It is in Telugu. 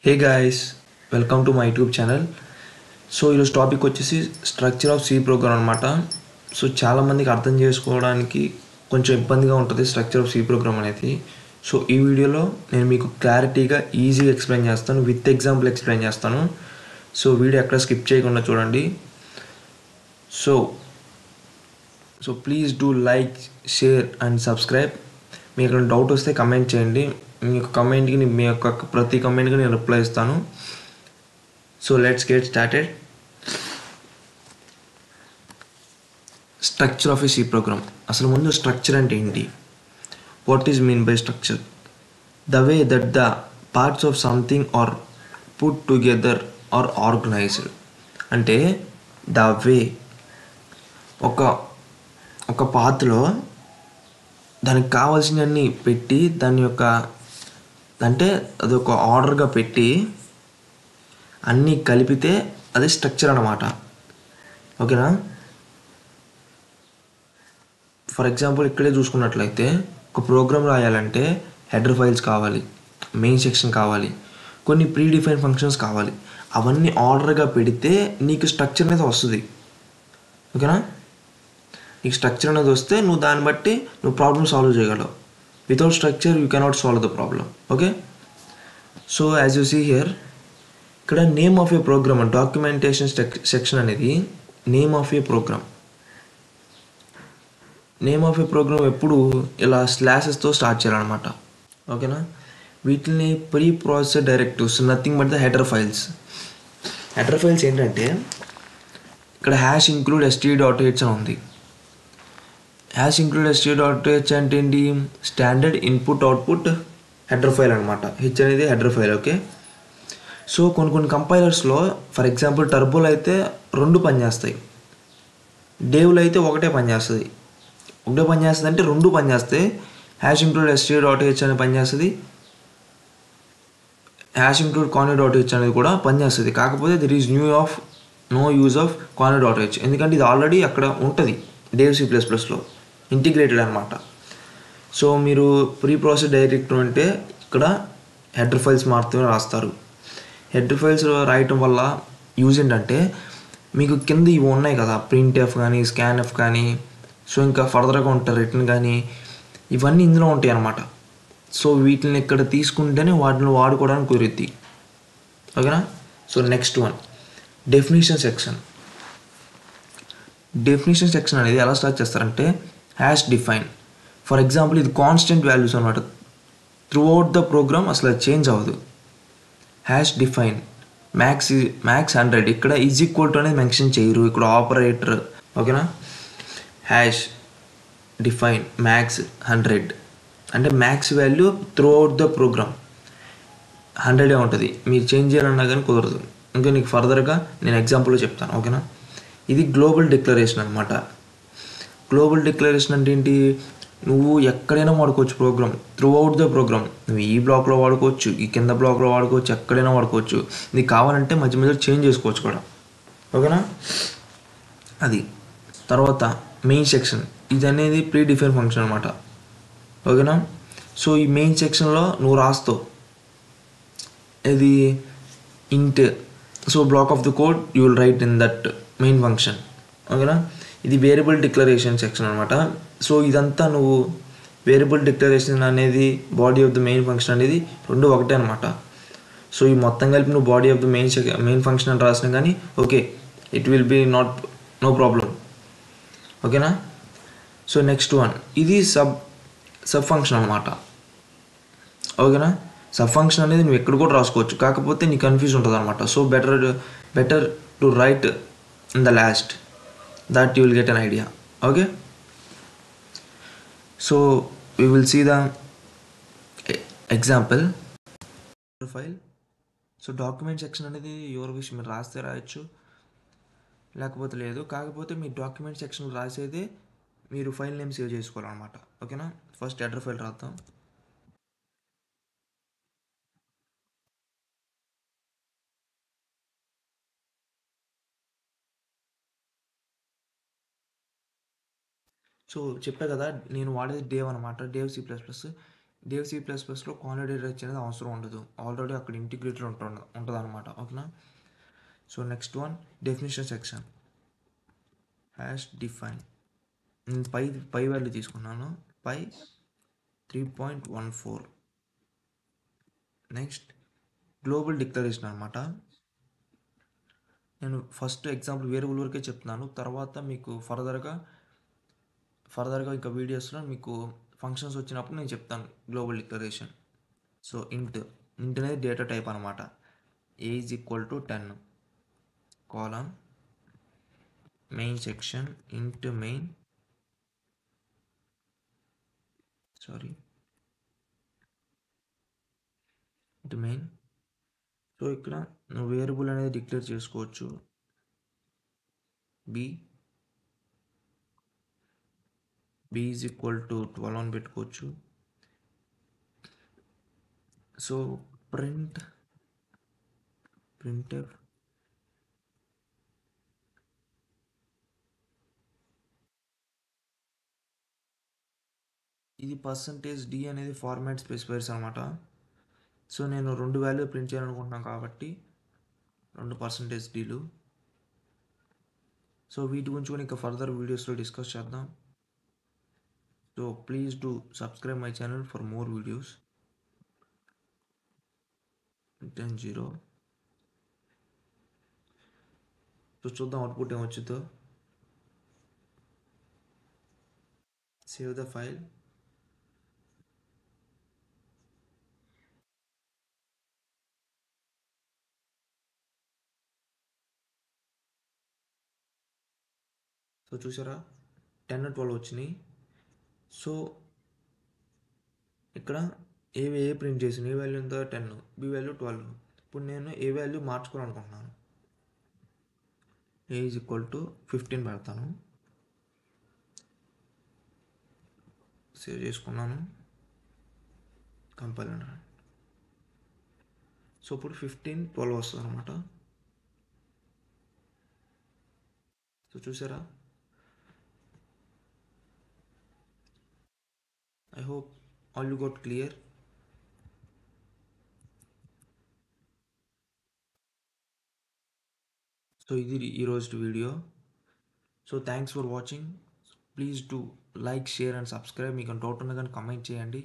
Hey guys, welcome to my YouTube channel. So ఈరోజు టాపిక్ వచ్చేసి స్ట్రక్చర్ ఆఫ్ సి ప్రోగ్రామ్ అనమాట. సో చాలామందికి అర్థం చేసుకోవడానికి కొంచెం ఇబ్బందిగా ఉంటుంది స్ట్రక్చర్ ఆఫ్ సి ప్రోగ్రామ్ అనేది. సో ఈ వీడియోలో నేను మీకు క్లారిటీగా ఈజీగా ఎక్స్ప్లెయిన్ చేస్తాను, విత్ ఎగ్జాంపుల్ ఎక్స్ప్లెయిన్ చేస్తాను. సో వీడియో ఎక్కడ స్కిప్ చేయకుండా చూడండి. So so please do like, share and subscribe. మీకు ఏమైనా డౌట్ వస్తే కమెంట్ చేయండి. మీ యొక్క కమెంట్కి మీ యొక్క ప్రతి కమెంట్కి నేను రిప్లై ఇస్తాను. So let's get started. Structure of a C program. అసలు ముందు స్ట్రక్చర్ అంటే ఏంటి? What is mean by structure? The way that the parts of something are put together or organized. అంటే ద వే ఒక ఒక పాత్రలో దానికి కావాల్సినవన్నీ పెట్టి దాని యొక్క అంటే అది ఒక ఆర్డర్గా పెట్టి అన్నీ కలిపితే అది స్ట్రక్చర్ అన్నమాట. ఓకేనా? ఫర్ ఎగ్జాంపుల్ ఇక్కడే చూసుకున్నట్లయితే ఒక ప్రోగ్రామ్ రాయాలంటే హెడర్ ఫైల్స్ కావాలి, మెయిన్ సెక్షన్ కావాలి, కొన్ని ప్రీ డిఫైన్ ఫంక్షన్స్ కావాలి. అవన్నీ ఆర్డర్గా పెడితే నీకు స్ట్రక్చర్ అనేది వస్తుంది. ఓకేనా? నీకు స్ట్రక్చర్ అనేది వస్తే నువ్వు దాన్ని బట్టి నువ్వు ప్రాబ్లమ్ సాల్వ్ చేయగలవు. Without structure you cannot solve the problem. Okay, so as you see here, ఇక్కడ name of a program, documentation section అనేది name of a program. Name of a program ఎప్పుడు ఇలా స్లాసెస్తో స్టార్ట్ చేయాలన్నమాట. ఓకేనా? వీటిని pre process directives, nothing but the header files. Header files ఏంటంటే ఇక్కడ హ్యాష్ ఇంక్లూడ్ std.h అని ఉంది. హ్యాష్ ఇంక్లూడ్ std.h అంటే ఏంటి? Standard input output header file అనమాట. హెచ్ అనేది హెడర్ ఫైల్. ఓకే, సో కొన్ని కంపైలర్స్లో ఫర్ ఎగ్జాంపుల్ టర్బోలో అయితే 2 పనిచేస్తాయి, డేవ్లో అయితే ఒకటే పనిచేస్తుంది. ఒకటే పనిచేస్తుంది అంటే 2 పనిచేస్తాయి. హ్యాష్ ఇంక్లూడ్ std.h అనేది పనిచేస్తుంది, హ్యాష్ ఇంక్లూడ్ conny.h అనేది కూడా పనిచేస్తుంది. కాకపోతే there is no use of conny.h, ఎందుకంటే ఇది ఆల్రెడీ అక్కడ ఉంటుంది డేవ్ C++లో ఇంటిగ్రేటెడ్ అనమాట. సో మీరు ప్రీ ప్రాసెస్ డైరెక్టివ్ అంటే ఇక్కడ హెడర్ ఫైల్స్ మాత్రమే రాస్తారు. హెడర్ ఫైల్స్ రాయటం వల్ల యూజ్ ఏంటంటే మీకు కింద ఇవి ఉన్నాయి కదా, ప్రింట్ఎఫ్ కానీ స్కాన్ఎఫ్ కానీ, సో ఇంకా ఫర్దర్గా ఉంటాయి రిటర్న్ కానీ, ఇవన్నీ ఇందులో ఉంటాయి అన్నమాట. సో వీటిని ఇక్కడ తీసుకుంటేనే వాటిని వాడుకోవడానికి కుదిరిద్ది. ఓకేనా? So next one, definition section. Definition section అనేది ఎలా స్టార్ట్ చేస్తారంటే హ్యాష్ డిఫైన్. ఫర్ ఎగ్జాంపుల్ ఇది కాన్స్టెంట్ వాల్యూస్ అనమాట, త్రూ అవుట్ ద ప్రోగ్రామ్ అసలు చేంజ్ అవ్వదు. హ్యాష్ డిఫైన్ మ్యాక్స్ 100, ఇక్కడ ఈజ్ ఈక్వల్ టు అనేది మెన్షన్ చేయరు, ఇక్కడ ఆపరేటర్. ఓకేనా? హ్యాష్ డిఫైన్ మ్యాక్స్ 100 అంటే max value throughout the program 100 ఉంటుంది. మీరు చేంజ్ చేయాలన్నా కానీ కుదరదు. ఇంకా నీకు ఫర్దర్గా నేను ఎగ్జాంపుల్లో చెప్తాను. ఓకేనా? ఇది గ్లోబల్ డిక్లరేషన్ అనమాట. గ్లోబల్ డిక్లరేషన్ అంటే ఏంటి? నువ్వు ఎక్కడైనా వాడుకోవచ్చు program, throughout the program. నువ్వు ఈ బ్లాక్లో వాడుకోవచ్చు, ఈ కింద బ్లాక్లో వాడుకోవచ్చు, ఎక్కడైనా వాడుకోవచ్చు. నీకు కావాలంటే మధ్య మధ్యలో చేంజ్ చేసుకోవచ్చు కూడా. ఓకేనా? అది తర్వాత మెయిన్ సెక్షన్, ఇది అనేది ప్రీ డిఫైన్ ఫంక్షన్ అనమాట. ఓకేనా? సో ఈ మెయిన్ సెక్షన్లో నువ్వు రాస్తావు ఇది int, so block of the code you will write in that main function. ఓకేనా? ఇది వేరియబుల్ డిక్లరేషన్ సెక్షన్ అనమాట. సో ఇదంతా నువ్వు వేరియబుల్ డిక్లరేషన్ అనేది body of the main function అనేది 2 ఒకటే అనమాట. సో ఈ మొత్తం కలిపి నువ్వు body of the main function అని రాసినా కానీ okay, it will be no problem. ఓకేనా? సో నెక్స్ట్ వన్, ఇది సబ్ ఫంక్షన్ అనమాట. ఓకేనా? సబ్ ఫంక్షన్ అనేది నువ్వు ఎక్కడ కూడా రాసుకోవచ్చు, కాకపోతే నీకు కన్ఫ్యూజ్ ఉంటుంది అనమాట. So better to right in the last, that you will get an idea. Okay, so we will see the example file. So document section అనేది యువర్ విష్, మీరు రాస్తే రాయొచ్చు లేకపోతే లేదు. కాకపోతే మీ డాక్యుమెంట్ సెక్షన్ రాసేదే మీరు ఫైల్ నేమ్ సేవ్ చేసుకోవాలన్నమాట. ఓకేనా? ఫస్ట్ హెడర్ ఫైల్ రాద్దాం. సో చెప్పా కదా నేను వాడేది డేవ్ అనమాట, డేవ్ C++. డేవ్ C++లో కాన్సోలేటెడ్ అనేది అవసరం ఉండదు, ఆల్రెడీ అక్కడ ఇంటిగ్రేటర్ ఉంటుంది అనమాట. ఓకేనా. So next one definition section hash define. నేను పై వాల్యూ తీసుకున్నాను, పై 3.14. నెక్స్ట్ గ్లోబల్ డిక్లరేషన్ అనమాట. నేను ఫస్ట్ ఎగ్జాంపుల్ వేరియబుల్ వరకే చెప్తున్నాను, తర్వాత మీకు ఫర్దర్గా ఇంకా వీడియోస్లో మీకు ఫంక్షన్స్ వచ్చినప్పుడు నేను చెప్తాను గ్లోబల్ డిక్లరేషన్. సో ఇంట్ అనేది డేటా టైప్ అనమాట. A is equal to 10 column main section ఇంట్ మెయిన్ సో ఇక్కడ నువ్వు వేరియబుల్ అనేది డిక్లేర్ చేసుకోవచ్చు. b ఈజ్ ఈక్వల్ టు 12 అని పెట్టుకోవచ్చు. సో ప్రింట్ఎఫ్ ఇది %d అనేది ఫార్మాట్ స్పెసిఫైర్స్ అనమాట. సో నేను 2 వాల్యూ ప్రింట్ చేయాలనుకుంటున్నాను కాబట్టి 2 %dలు. సో వీటి గురించి కూడా ఇంకా ఫర్దర్ వీడియోస్లో డిస్కస్ చేద్దాం. So please do subscribe my channel for more videos. 10 so చూద్దాం అవుట్పుట్ ఏమొచ్చుతో. Save the file. సో చూసారా 10 12 వచ్చినాయి. సో ఇక్కడ ఏ ప్రింట్ చేసిన ఏ వాల్యూ ఎంత 10, బి వాల్యూ 12. ఇప్పుడు నేను ఏ వాల్యూ మార్చుకోవాలనుకుంటున్నాను. ఏ ఈజ్ ఈక్వల్ టు 15 పెడతాను. సేవ్ చేసుకున్నాను, కంపైల్. సో ఇప్పుడు 15 12 వస్తుంది అనమాట. సో చూసారా. I hope all you got clear. So ఇది ఈరోజు video. So thanks for watching. Please to like, share and subscribe. మీకు డౌట్ ఉన్నా కానీ కమెంట్ చేయండి.